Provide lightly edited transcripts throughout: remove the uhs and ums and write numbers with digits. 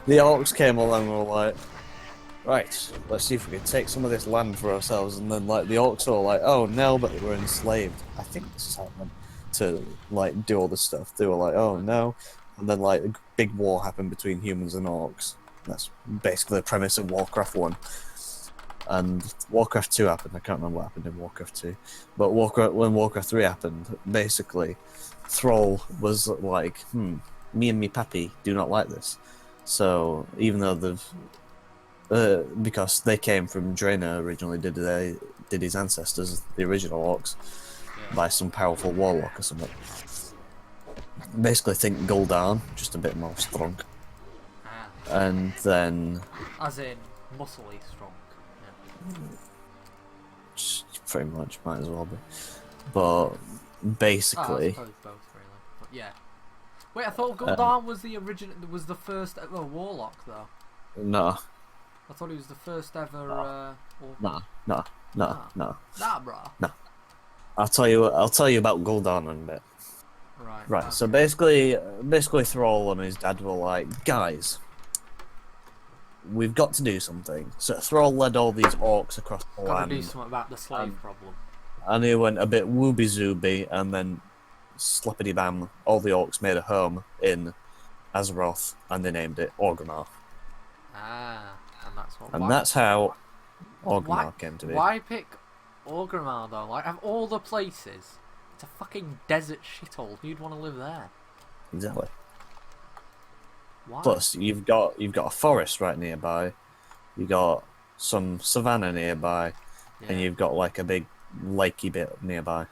the orcs came along and were like, right, let's see if we can take some of this land for ourselves. And then like the orcs were like, oh no, but we're enslaved. I think this is how it went to like do all this stuff. They were like, oh no, and then like a big war happened between humans and orcs. That's basically the premise of Warcraft 1. And Warcraft 2 happened. I can't remember what happened in Warcraft 2, but when Warcraft 3 happened, basically, Thrall was like, me and me pappy do not like this. So even though because they came from Draenor originally, did his ancestors, the original orcs, by some powerful warlock or something. Basically, think Gul'dan, just a bit more strong, and then As in, muscly strong. pretty much might as well be, but basically, I suppose both really. But yeah. Wait, I thought Gul'dan was the original. Was the first ever warlock though. no, I thought he was the first ever. no, Nah, bruh. I'll tell you about Gul'dan in a bit. Right. Okay. So basically, Thrall and his dad were like, guys, we've got to do something. So Thrall led all these orcs across the Gotta land. do something about the slave problem. And he went a bit wooby zooby, and then slappity bam, all the orcs made a home in Azeroth, and they named it Orgrimmar. And that's what. And that's how Orgrimmar came to be. Why pick Orgrimmar though? Like, of all the places, it's a fucking desert shithole. Who'd want to live there? Exactly. Why? Plus, you've got a forest right nearby, you got some savannah nearby, and you've got like a big lakey bit nearby.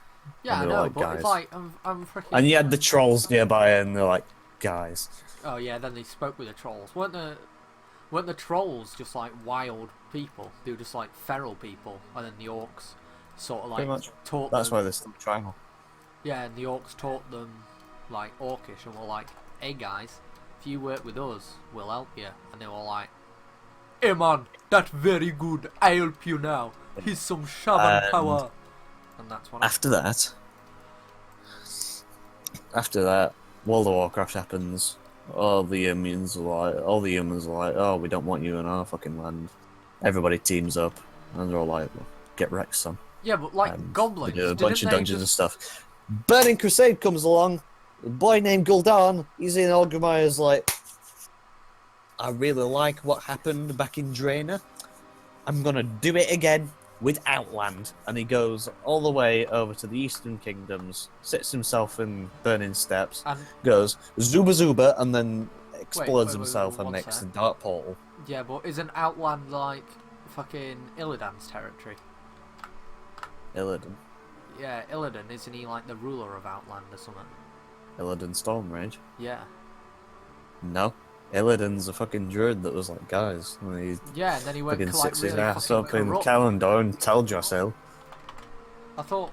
Yeah, I know, like, but guys. It's like I'm freaking. And you had the trolls nearby, and they're like, guys. Oh yeah, then they spoke with the trolls. Weren't the trolls just like wild people? They were just like feral people, and then the orcs sort of like taught. That's them. why they're still tribal. Yeah, and the orcs taught them like Orcish, and were like, "Hey guys, if you work with us, we'll help you." And they were like, "Hey man, that's very good. I help you now. Here's some shaman power." And that's what. After that, World of Warcraft happens. All the humans are like, "Oh, we don't want you in our fucking land." Everybody teams up, and they're all like, well, "Get wrecked, son." Yeah, but like goblins, do a bunch of dungeons and stuff. Burning Crusade comes along. A boy named Gul'dan, he's in Orgrimmar, is like, "I really like what happened back in Draenor. I'm gonna do it again with Outland." And he goes all the way over to the Eastern Kingdoms, sits himself in Burning Steppes, and goes Zuba Zuba, and then explodes himself and makes the Dark Portal. Yeah, but isn't Outland like fucking Illidan's territory? Illidan. Yeah, Illidan, isn't he like the ruler of Outland or something? Illidan Stormrage? Yeah. No. Illidan's a fucking druid that was like, guys. And yeah, and then he went fucking like, sits really his ass up in corrupt. Calendar and Teldrassil. I thought,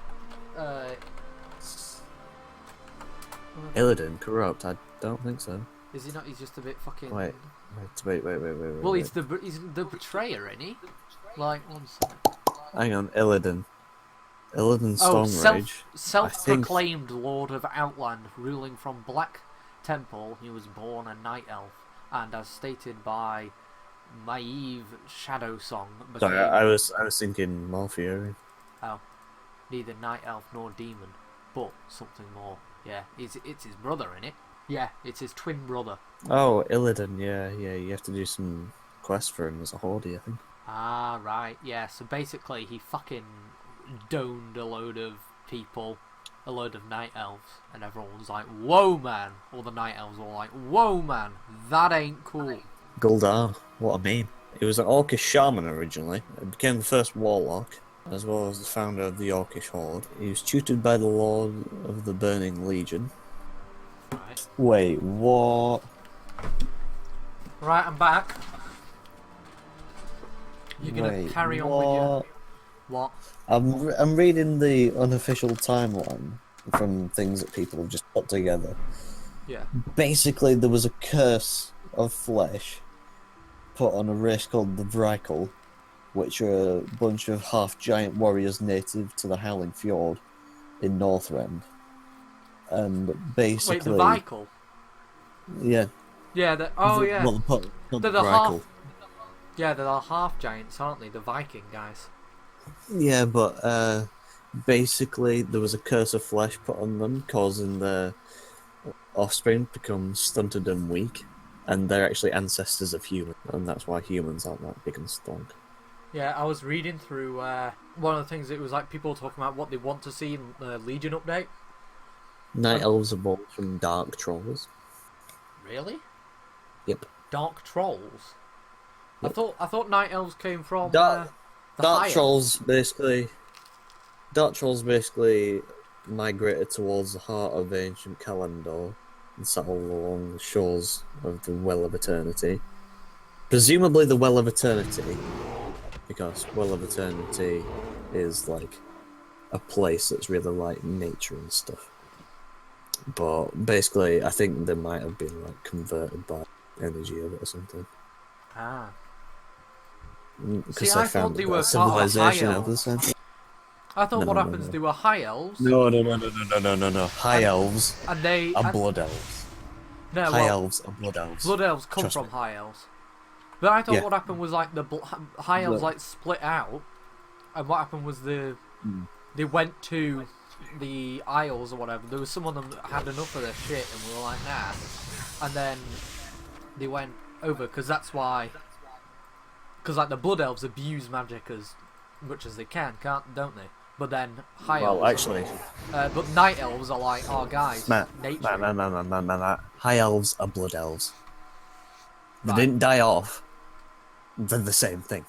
Illidan corrupt? I don't think so. Is he not? He's just a bit fucking. Wait. Well, he's the betrayer, isn't he? Like, one second. Hang on, Illidan. Illidan Stormrage. Self-proclaimed Lord of Outland, ruling from Black Temple. He was born a night elf, and as stated by Maeve Shadow Song. Sorry, I was thinking Malfury. Oh, neither night elf nor demon, but something more. Yeah, it's his brother, innit? Yeah, it's his twin brother. Oh, Illidan, yeah, you have to do some quest for him as a Hordey, I think. Ah, right, yeah, so basically he fucking doned a load of people, a load of night elves, and everyone was like, "Whoa, man!" All the night elves were like, "Whoa, man, that ain't cool." Gul'dan, what a meme. He was an Orcish shaman originally, and became the first warlock, as well as the founder of the Orcish Horde. He was tutored by the Lord of the Burning Legion. Right. Wait, what? Right, I'm back. You're gonna carry on with your... What? I'm reading the unofficial timeline from things that people have just put together. Yeah. Basically, there was a curse of flesh put on a race called the Vrykul, which are a bunch of half-giant warriors native to the Howling Fjord in Northrend. And basically... Wait, the Vrykul? Yeah. Yeah, oh yeah. Not They're the the half. Grackle. Yeah, they're the half giants, aren't they? The Viking guys. Yeah, but basically there was a curse of flesh put on them, causing their offspring to become stunted and weak, and they're actually ancestors of humans, and that's why humans aren't that big and strong. Yeah, I was reading through one of the things. It was like people talking about what they want to see in the Legion update. Night elves evolved from dark trolls. Really? Yep. Dark trolls. Yep. I thought night elves came from Dark the high trolls elves. basically. Dark trolls basically migrated towards the heart of ancient Kalandor and settled along the shores of the Well of Eternity. Presumably the Well of Eternity, because Well of Eternity is like a place that's really like nature and stuff. But basically, I think they might have been like converted by energy of it or something. Ah. Because See, I they found thought they a were civilization part of of the the high elves. center. I thought what No, happens, no. they were high elves. No. High elves And they are blood elves. No, High well, elves are blood elves. blood elves come Trust from me. high elves. But I thought Yeah. what happened was like the high elves The- like split out, and what happened was they went to the Isles or whatever. There was some of them that had enough of their shit and we were like, nah. And then they went over because that's why. Because like the blood elves abuse magic as much as they can, don't they? But then high elves. Well, actually, but night elves are like, oh guys, Matt. nature. High elves are blood elves. They Right. didn't die off. They're the same thing.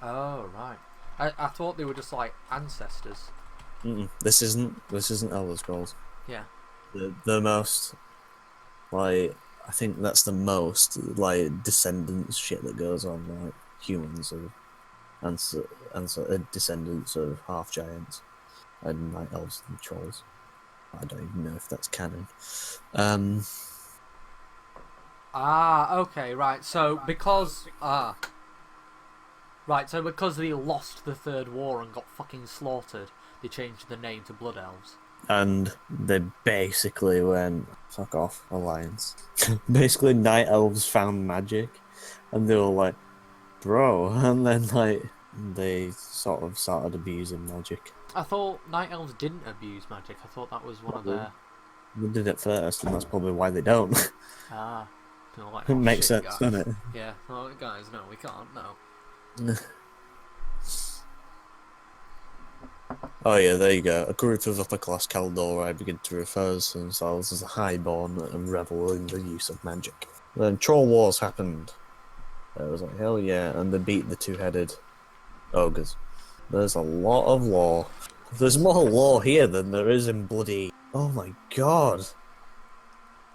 Oh right. I thought they were just like ancestors. This isn't Elder Scrolls. Yeah. The most, like, I think that's the most like descendants shit that goes on. Like humans are descendants of half giants and night elves and trolls. I don't even know if that's canon. Ah, okay, right. So because because they lost the third war and got fucking slaughtered, they changed the name to Blood Elves. And they basically went, fuck off, Alliance. Basically, night elves found magic, and they were like, bro, and then like they sort of started abusing magic. I thought Night Elves didn't abuse magic. I thought that was one of their They did it first, and that's probably why they don't. they're like, It oh, makes shit, sense, guys. doesn't it? Yeah. Oh, guys, no, we can't. No. Oh yeah, there you go. A group of upper-class Kaldori begin to refer to themselves as the Highborn and revel in the use of magic. Then Troll Wars happened. It was like, hell yeah, and they beat the two-headed ogres. There's a lot of lore. There's more lore here than there is in bloody... Oh my god.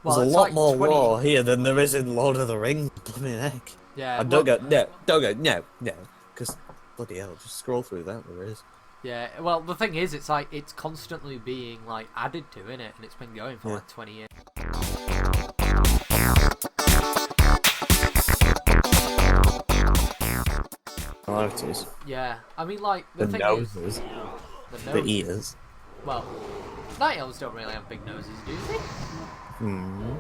Well, There's a it's lot like more 20... lore here than there is in Lord of the Rings. Bloody heck. Yeah. And don't go, no. Because, bloody hell, just scroll through that, there is. Yeah. Well, the thing is, it's like it's constantly being like added to, innit? And it's been going for Yeah. like 20 years. Similarities. Yeah. I mean, like the The thing noses, is, the the nose. ears. Well, night elves don't really have big noses, do they? Hmm.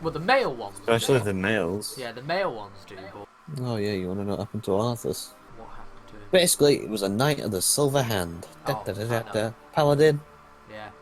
Well, the male ones. Especially do. the males. Yeah, the male ones do, but Oh yeah, you want to know what happened to Arthas? what happened to him? Basically, it was a knight of the Silver Hand. Oh, I know. Paladin.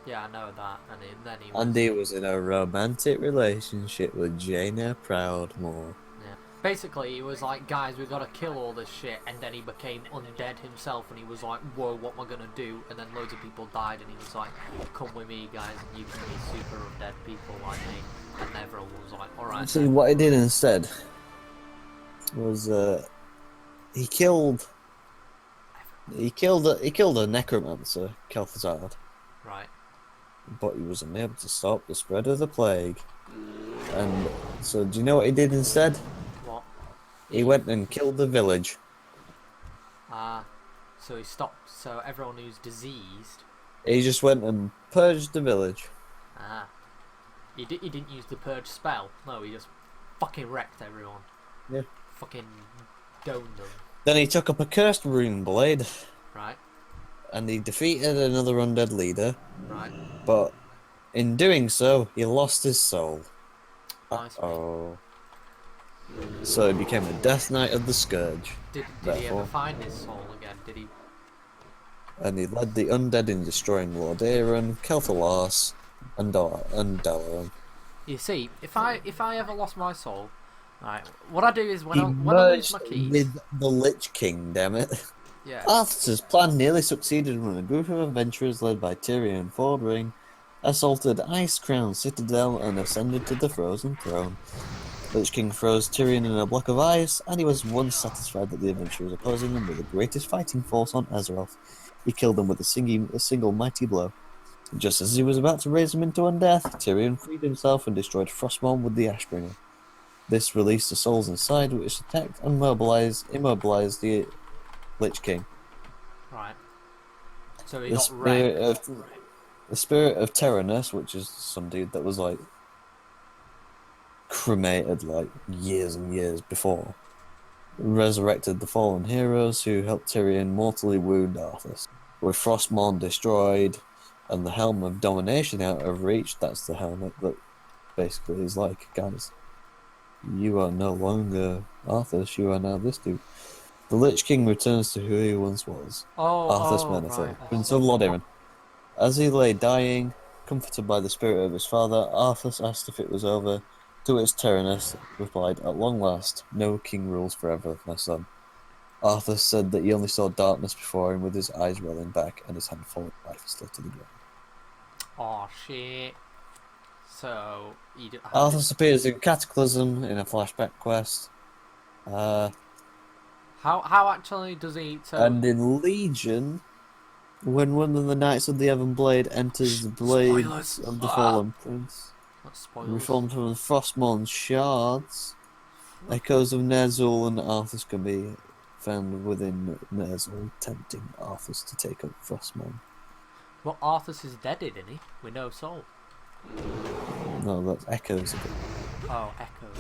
Yeah, I know that. And then he was. And he was in a romantic relationship with Jaina Proudmoore. Yeah. Basically, he was like, guys, we've got to kill all this shit. And then he became undead himself, and he was like, whoa, what am I gonna do? And then loads of people died, and he was like, come with me, guys, and you can be super undead people like me. And everyone was like, alright. See, what he did instead was he killed a necromancer, Kel'Thuzad, Right. but he was unable to stop the spread of the plague. And so, do you know what he did instead? What? He went and killed the village. So he stopped. So everyone who's diseased. He just went and purged the village. He didn't use the purge spell. No, he just fucking wrecked everyone. Yeah. Fucking doned them. Then he took up a cursed rune blade, Right. and he defeated another undead leader. Right. But in doing so, he lost his soul. Nice. Oh. So he became a Death Knight of the Scourge, Did he ever therefore, find his soul again? Did he? and he led the undead in destroying Lord Aaron, Kel'Thas, and Dalaran. You see, if I ever lost my soul, right, what I do is He when I lose my merged keys, with the Lich King, damn it. yeah. Arthur's plan nearly succeeded when a group of adventurers led by Tyrion Fordring assaulted Ice Crown Citadel and ascended to the Frozen Throne. Lich King froze Tyrion in a block of ice, and he was once satisfied that the adventurers opposing him were the greatest fighting force on Azeroth. He killed them with a single mighty blow. Just as he was about to raise him into undeath, Tyrion freed himself and destroyed Frostmourne with the Ashbringer. This released the souls inside, which attacked and immobilized the Lich King. Right. So he The got wrecked. spirit of Terranus, which is some dude that was like cremated like years and years before, resurrected the fallen heroes who helped Tyrion mortally wound Arthas. With Frostmourne destroyed and the Helm of Domination out of reach, that's the helmet that basically is like, guys, you are no longer Arthas, you are now this dude. The Lich King returns to who he once was, Arthas Oh, Menethil, right. I Prince see. of Lordaeron. As he lay dying, comforted by the spirit of his father, Arthas asked if it was over, to which Tyrannus replied, "At long last, no king rules forever, my son." Arthas said that he only saw darkness before him with his eyes rolling back and his hand falling lifelessly to the ground. Oh shit. So how did Arthas appears in Cataclysm in a flashback quest, uh, how actually does he? So and in Legion, when one of the Knights of the Ebon Blade enters the spoilers. blades of the Fallen Prince, That's spoilers. reformed from the Frostmourne shards, echoes of Ner'zhul and Arthas can be found within Ner'zhul, tempting Arthas to take up Frostmourne. Well, Arthas is dead, isn't he? With no soul. No, that's echoes of it. Oh, echoes.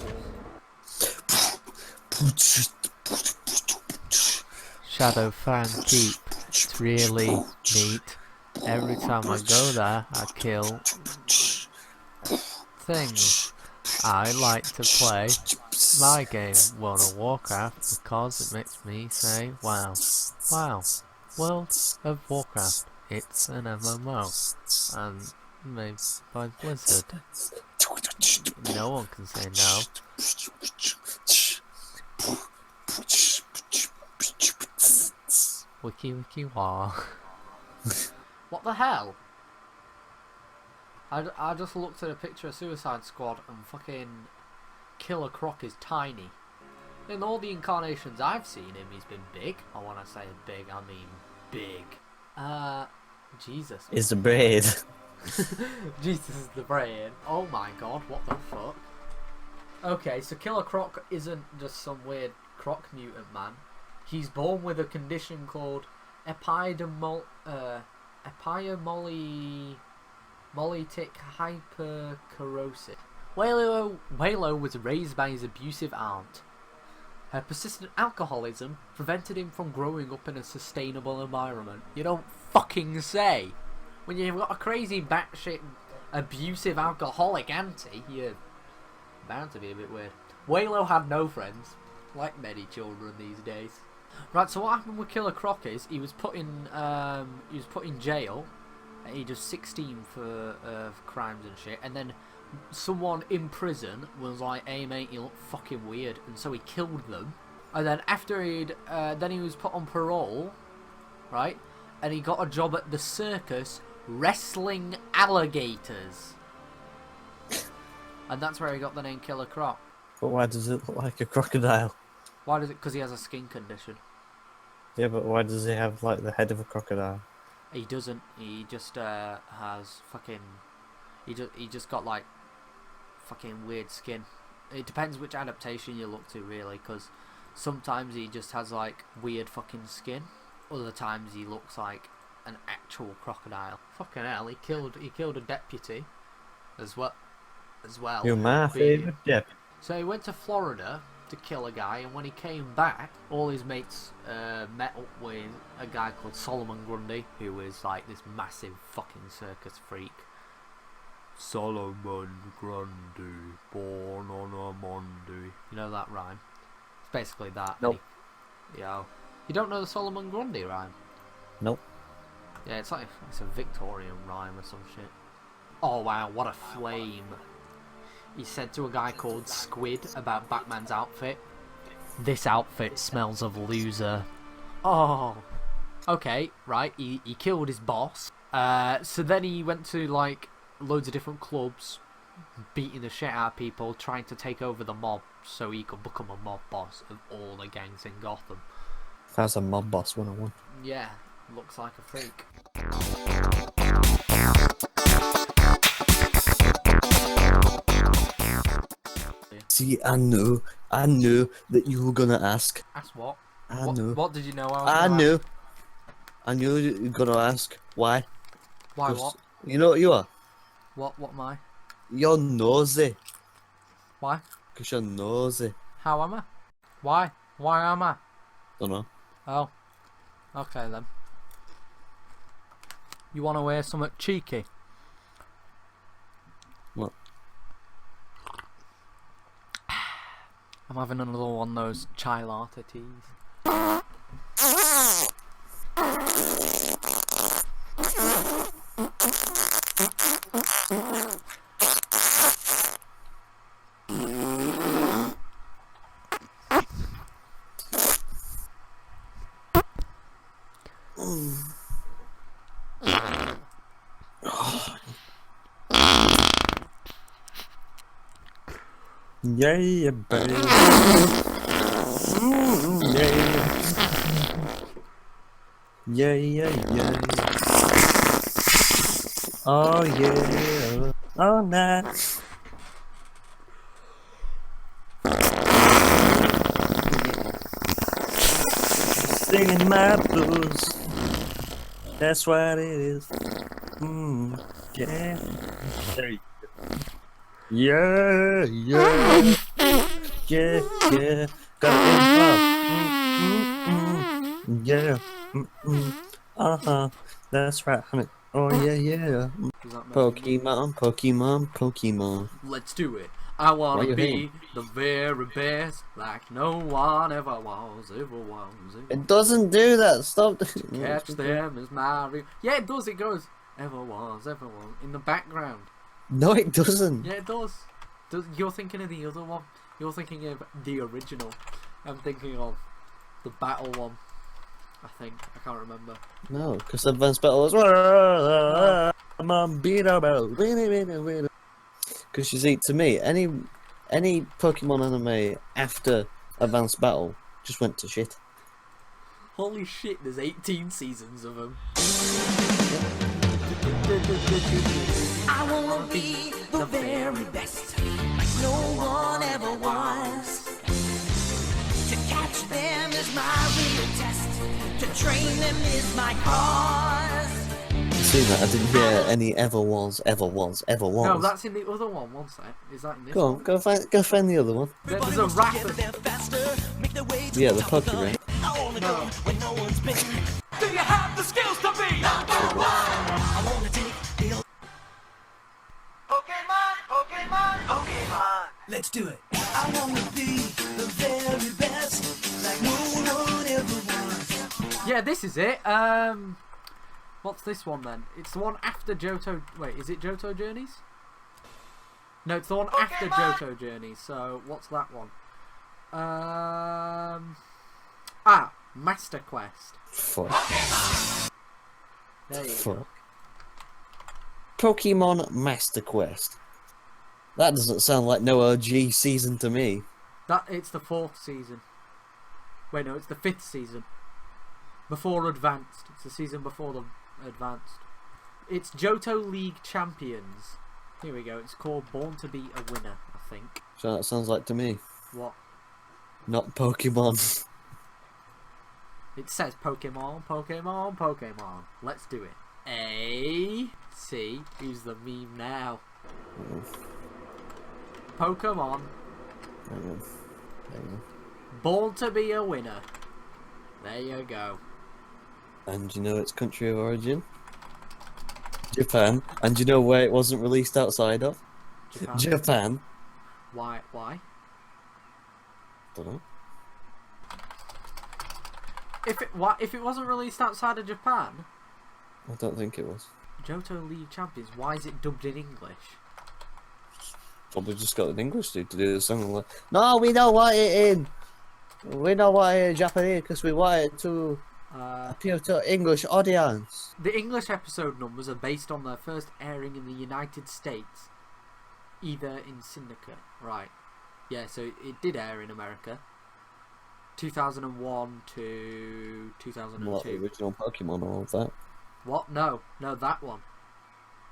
Shadowfang Keep. It's really neat. Every time I go there, I kill things. I like to play my game, World of Warcraft, because it makes me say, wow, wow, World of Warcraft, it's an MMO, and made by Blizzard. No one can say no. Wiki wiki wah. What the hell? I just looked at a picture of Suicide Squad and fucking Killer-Croc is tiny. In all the incarnations I've seen him, he's been big. I want to say big, I mean big. Jesus. Is the braid. Jesus is the brain. Oh my god, what the fuck? Okay, so Killer-Croc isn't just some weird croc mutant man. He's born with a condition called epidermolytic hyperkeratosis. Walo was raised by his abusive aunt. Her persistent alcoholism prevented him from growing up in a sustainable environment. You don't fucking say! When you've got a crazy batshit abusive alcoholic auntie, you're bound to be a bit weird. Walo had no friends, like many children these days. Right, so what happened with Killer-Croc is he was put in jail at age of 16 for crimes and shit, and then someone in prison was like, "Hey mate, you look fucking weird," and so he killed them. And then after then he was put on parole, right? And he got a job at the circus wrestling alligators, and that's where he got the name Killer-Croc. But why does it look like a crocodile? Why does it? Because he has a skin condition. Yeah, but why does he have like the head of a crocodile? He doesn't. He just has fucking. He just got like fucking weird skin. It depends which adaptation you look to, really, because sometimes he just has like weird fucking skin. Other times he looks like an actual crocodile. Fucking hell! He killed a deputy, as well. You're my favourite dip. So he went to Florida to kill a guy, and when he came back, all his mates met up with a guy called Solomon Grundy, who is like this massive fucking circus freak. Solomon Grundy, born on a Monday. You know that rhyme? It's basically that. Nope. Yo. You don't know the Solomon Grundy rhyme? Nope. Yeah, it's like it's a Victorian rhyme or some shit. Oh wow, what a flame. He said to a guy called Squid about Batman's outfit, "This outfit smells of loser." Oh. Okay, right, he killed his boss. So then he went to like loads of different clubs, beating the shit out of people, trying to take over the mob so he could become a mob boss of all the gangs in Gotham. That's a mob boss 101. Yeah, looks like a freak. See, I knew that you were gonna ask. Ask what? I knew. What did you know? I knew. I knew you were gonna ask. Why? Why what? You know what you are? What am I? You're nosy. Why? Because you're nosy. How am I? Why? Why am I? Don't know. Oh. Okay then. You want to wear something cheeky? What? I'm having another one of those chai latte teas. Yeah, baby. Yeah. Yeah. Oh yeah. Oh nice. Singing my blues. That's what it is. Yeah. There you go. Yeah. Yeah. Got it. Yeah. That's right, honey. Oh yeah. Pokemon. Let's do it. I Why wanna you be hating? the very best, like no one ever was. It doesn't do that. Stop. Catch them is my Yeah, it does. It goes. Ever was in the background. No, it doesn't. Yeah, it does. You're thinking of the other one. You're thinking of the original. I'm thinking of the battle one. I think I can't remember. No, because Advanced Battle is. I'm on beat. Because you see, to me, any Pokemon anime after Advanced Battle just went to shit. Holy shit! There's 18 seasons of them. I wanna be the very best, like no one ever was. To catch them is my real test. To train them is my cause. See that? I didn't hear any ever was. No, that's in the other one. One sec. Is that in this Go one? on, go find the other one. There's a rapper. Yeah, the Pokemon. Do you have the skills to be number one? I wanna take the Pokemon. Let's do it. I wanna be the very best, like no one ever was. Yeah, this is it. What's this one then? It's the one after Johto. Wait, is it Johto Journeys? No, it's the one after Johto Journeys. So what's that one? Master Quest. Fuck. There you Fuck. go. Pokemon Master Quest. That doesn't sound like no OG season to me. It's the 4th season. Wait, no, it's the 5th season. Before Advanced. It's the season before the Advanced. It's Johto League Champions. Here we go. It's called Born to Be a Winner, I think. So that sounds like to me. What? Not Pokemon. It says Pokemon. Let's do it. See who's the meme now. Pokemon. Hang on. Born to be a winner. There you go. And you know its country of origin? Japan. And do you know where it wasn't released outside of? Japan. Japan. Why? Why? Don't know. If it wasn't released outside of Japan, I don't think it was. Johto League Champions. Why is it dubbed in English? Probably just got an English dude to do the song. Like, no, we don't want it in. We don't want it in Japanese because we want it to appeal to English audience. The English episode numbers are based on their first airing in the United States, either in syndicate. Right. Yeah, so it did air in America. 2001 to 2002. What, the original Pokemon, all of that? What? No, that one.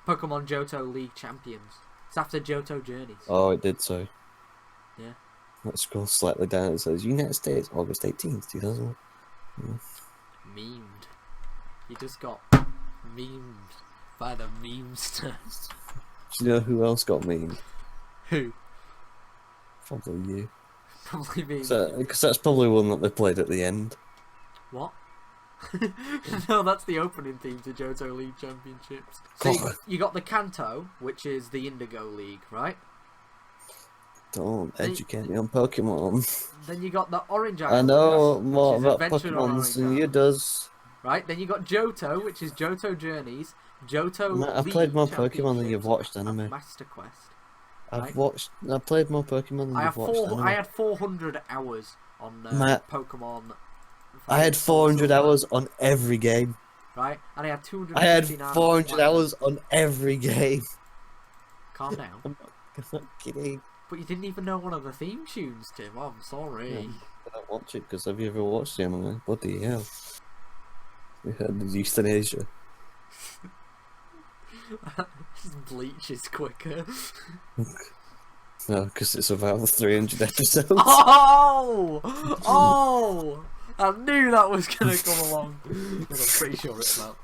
Pokemon Johto League Champions. It's after Johto Journeys. Oh, it did so. Yeah. Let's scroll slightly down. It says United States, August 18th, 2001. Memed. You just got memed by the memesters. Do you know who else got memed? Who? Probably you. Probably me. Because that's probably one that they played at the end. What? No, that's the opening theme to Johto League Championships. So you got the Kanto, which is the Indigo League, right? Don't educate me on Pokemon. Then you got the Orange I Island. know more which is about Adventure on Pokemon Orange than you Island. does. Right, then you got Johto, which is Johto Journeys, Johto Matt, I've League played more Pokemon than you've watched and anime. Master Quest. I've played more Pokemon than you've watched anime. I had 400 hours on Matt, Pokemon. I had 400 hours on every game. Right, and I had 200. I had 400 hours on every game. Calm down. I'm not kidding. But you didn't even know one of the theme tunes, Tim. Oh, I'm sorry. Yeah, I don't watch it because have you ever watched the anime? Bloody hell. We heard it's euthanasia. Bleach is quicker. No, because it's about 300 episodes. Oh! Oh! I knew that was going to come along. But I'm pretty sure it's about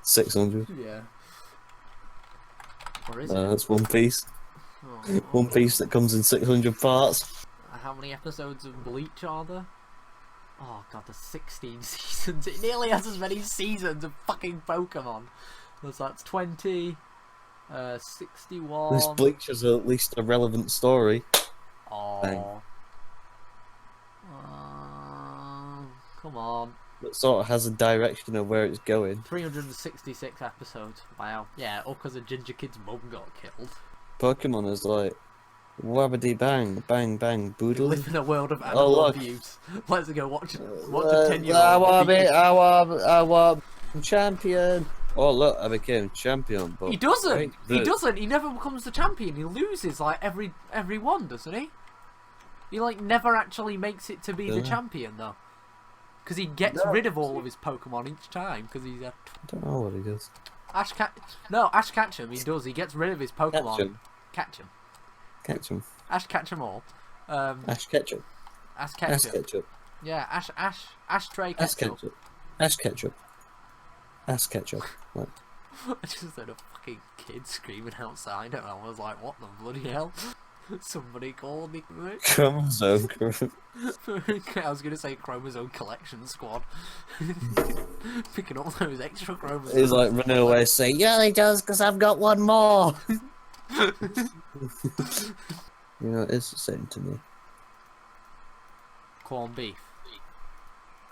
600. Yeah. Or is it? That's One Piece. Oh. One Piece that comes in 600 parts. How many episodes of Bleach are there? Oh god, there's 16 seasons. It nearly has as many seasons of fucking Pokemon. So that's 20, 61. This Bleach has at least a relevant story. Oh. Bang. Come on. That sort of has a direction of where it's going. 366 episodes. Wow. Yeah, all because a ginger kid's mum got killed. Pokemon is like wabbity bang, bang bang, boodle. Live in a world of animal look. abuse. Let's go watch a 10-year-old. I want champion. Oh look, I became champion. But He doesn't. ain't He good. doesn't. He never becomes the champion. He loses like every one, doesn't he? He like never actually makes it to be the Yeah. champion though, because he gets rid of all of his Pokemon each time. Because he's a I don't know what he does. Ash Ketchum. He does. He gets rid of his Pokemon. Ketchum. Ketchum. Ketchum. Ash Ketchum all. Ash Ketchup. Ash Ash Ketchum. Ketchup. Yeah. Ash Tray Ash Ketchum. Ketchup. Ash Ketchup. Ash Ketchup. Like, I just heard a fucking kid screaming outside, and I was like, "What the bloody hell?" Somebody called me. chromosome. I was gonna say chromosome collection squad. Picking up those extra chromosomes. He's like running away saying, yeah, he does, because I've got one more. You know, it's the same to me. Corned beef.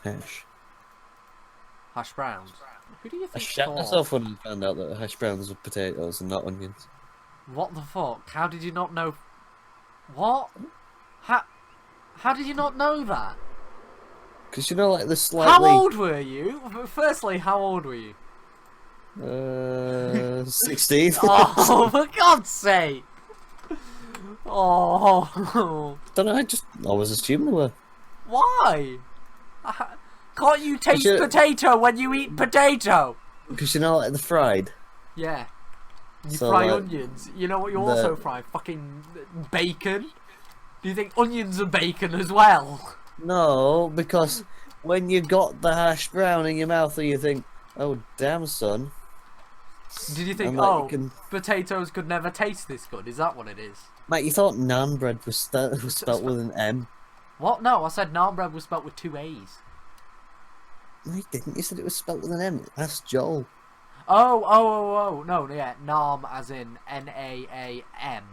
Hash. Hash browns. Who do you I think shat thought- myself when I found out that hash browns were potatoes and not onions. What the fuck? How did you not know? What? How did you not know that? Because you know, like the How slightly... old were you? Firstly, how old were you? 16. Oh, for God's sake! Oh, Don't know, I was assuming they were. why? Can't you taste you- potato when you eat potato? Because you know, like the fried. Yeah. You So, fry like, onions. You know what you the- also fry? Fucking bacon. Do you think onions are bacon as well? No, because when you got the hash brown in your mouth, you think, oh, damn, son. Did you think, And, like, oh, you can- potatoes could never taste this good? Is that what it is? Mate, you thought naan bread was spelt with an M. What? No, I said naan bread was spelt with 2 A's. No, you didn't. You said it was spelt with an M. That's Joel. No, yeah, Nam as in N-A-A-M.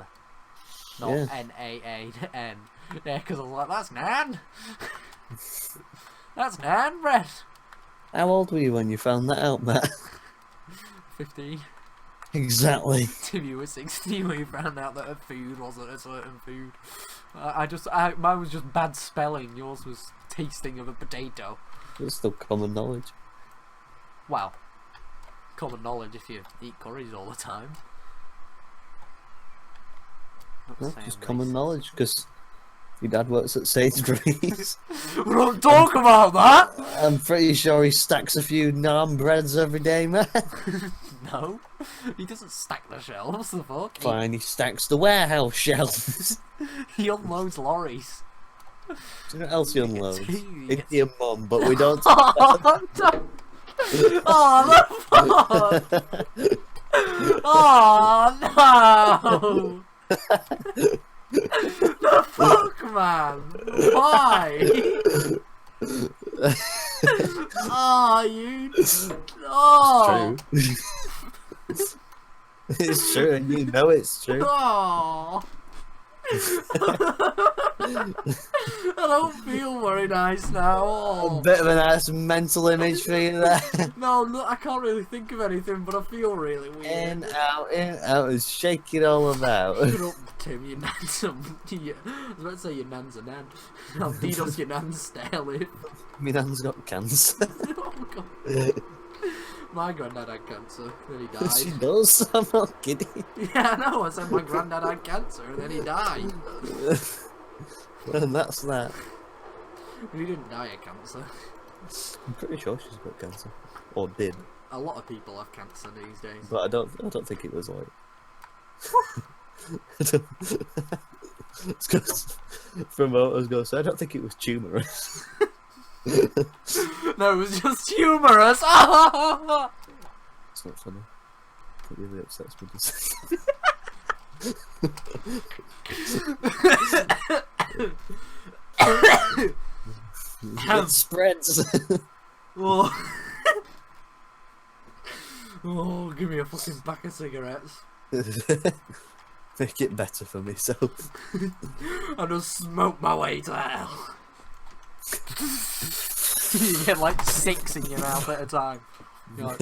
Not Yeah. N-A-A-N. Yeah, because I was like, that's Nan! That's Nan bread! How old were you when you found that out, Matt? 15. Exactly. Timmy was 16 when he found out that her food wasn't a certain food. Mine was just bad spelling, yours was tasting of a potato. It's still common knowledge. Well, common knowledge if you eat curries all the time. Not No, saying just common racist. knowledge, because your dad works at Sainsbury's. We don't talk about that! I'm pretty sure he stacks a few naan breads every day, man. No, he doesn't stack the shelves, the fuck? Fine, he stacks the warehouse shelves. He unloads lorries. Do you know what else he unloads? He It's gets- your mum, but we don't. Oh, no. Oh, the fuck! Oh, no! The fuck, man? Why? Oh, you... Oh! True. It's true, and you know it's true. Oh! I don't feel very nice now. A Oh. bit of a nice mental image for you there. No, look, I can't really think of anything, but I feel really weird. In, out, and shake it all about. Shut up, Tim, your nan's a... I was about to say your nan's a nan. How does your nan stay live? My nan's got cancer. Oh, God. My granddad had cancer, then he She died. does, I'm not kidding. Yeah, I know, I said my granddad had cancer, and then he died. And that's that. But he didn't die of cancer. I'm pretty sure she's got cancer. Or did. A lot of people have cancer these days. But I don't think it was like... It's 'cause from what I was going to say, I don't think it was tumorous. No, it was just humorous. It's not funny. It really upsets me to say. It spreads. Oh. Oh, give me a fucking pack of cigarettes. Make it better for myself. I just smoke my way to hell. You get like 6 in your mouth at a time. You're like,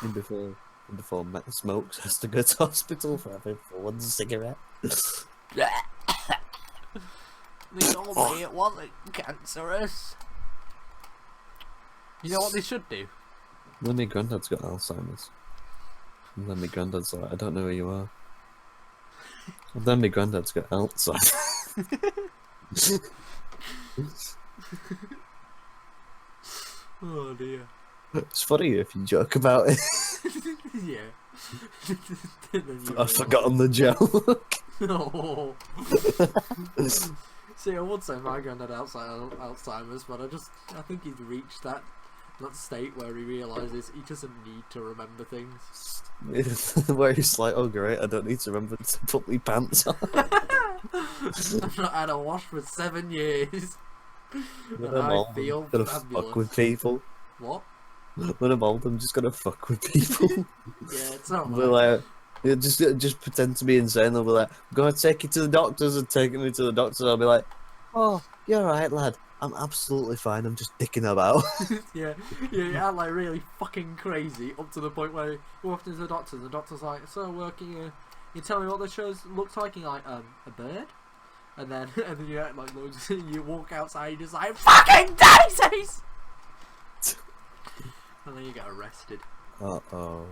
And before Matt smokes, has to go to hospital for having one cigarette. they told me it wasn't cancerous. You know what they should do? Then my granddad's got Alzheimer's. And then my granddad's like, I don't know who you are. And then my granddad's got Alzheimer's. Oh dear. It's funny if you joke about it. Yeah. Then you I've forgotten the joke. Oh. See, I would say my granddad had Alzheimer's, but I think he's reached that state where he realises he doesn't need to remember things. Where he's like, oh great, I don't need to remember to put my pants on. I've not had a wash for 7 years. When And I'm I old, I'm feel gonna fabulous. fuck with people. What? When I'm old, I'm just gonna fuck with people. Yeah, it's not They're like, yeah, just pretend to be insane. They'll be like, I'm gonna take you to the doctors, and taking me to the doctors. I'll be like, oh, you're alright, lad. I'm absolutely fine. I'm just dicking about. Yeah, you act like really fucking crazy up to the point where you walk into the doctor and the doctor's like, so working, you tell me what the show looks like, and you're like, a bird? And then you act like loads, you walk outside, you're just like, fucking daisies! And then you get arrested. Uh-oh.